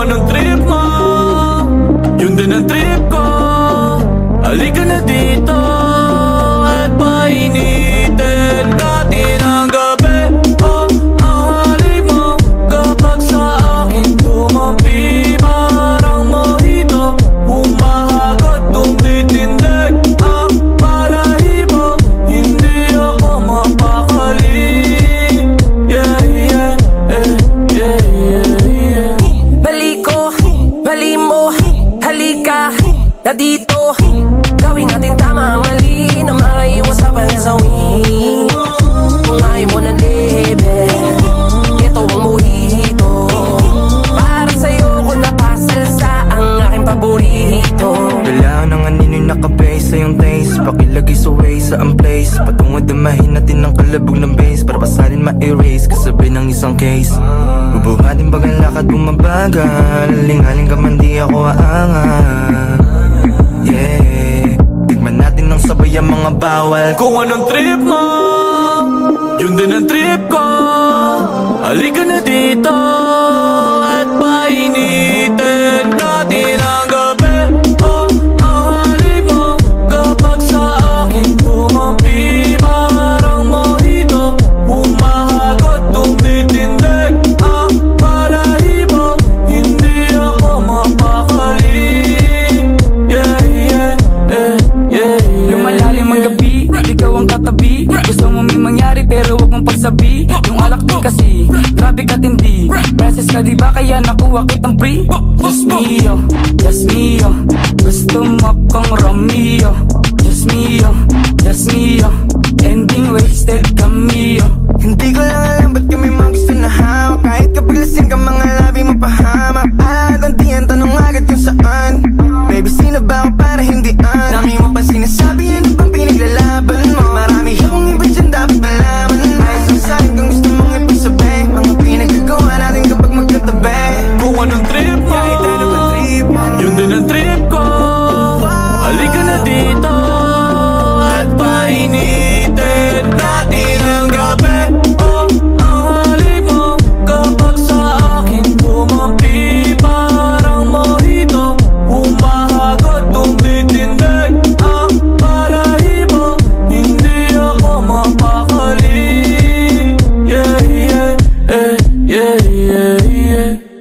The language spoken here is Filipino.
anong trip mo, yun din ang trip ko. Halika na dito at painitin natin ang gabi. Oh, ang halik mo kapag sa akin tumapi, parang mojito, humahagot, tumitindig ang balahibo. Hindi ako mapakali. Yeah, yeah, yeah, yeah, yeah. Bali ko, bali mo, halika na dito. Gawin natin tama ang mali na maiwas sa panasawi. Kung ayaw mo ng libre, ito ang mojito. Para sa'yo ko napasalsa ang aking paborito. Kailangan ng anino yung nakabase sa iyong taste. Pakilagay sa way sa ang place. Patungod damahin natin ang kalabog ng bass para pasalin ma-erase kasabay ng isang case. Bubuhatin pag ang lakad bumabagal. Lingaling ka man di ako aangat. Yeah, tigman natin ng sabay ang mga bawal. Kung anong trip mo, yun din ang trip ko. Halika na dito at painitin natin ang gabi. Oh, ang halik mo kapag sa akin tumapi, parang mojito, humahagot, tumitindig ang balahibo. Hindi ako mapakali. Yeah, yeah, yeah, yeah. Yung malalim ang gabi, ikaw ang katabi. Gusto mo may mangyari pero wag mong pagsabi. Yung alak di kasi, grabe ka tindi. Princess ka diba kaya nakuha kitang free. Just mio, just mio. Gusto mo kong Romeo. Just mio, just mio. Ending wasted Cameo. Hindi ko lang alam ba't kami mga gusto na hawak. Kahit kapag lasing ka mga labi mo pahamak. Alaganti ang tanong agad kung saan. Baby sino ba ako para hindi an. Dami mo pa sinasabi ano bang pinaglalaban mo. Marami yung iba dyan dapat malaman. Ayos ang sa'kin kung gusto mong ipagsabi. Mga pinagagawa natin kapag magkatabi. Kung anong trip mo, yun din ang trip ko. Halika na dito at painitin natin ang gabi. Oh, ang halik mo kapag sa akin tumapi, parang mojito, humahagot, tumitindig ang balahibo. Hindi ako mapakali. Yeah, yeah, yeah, yeah, yeah, yeah.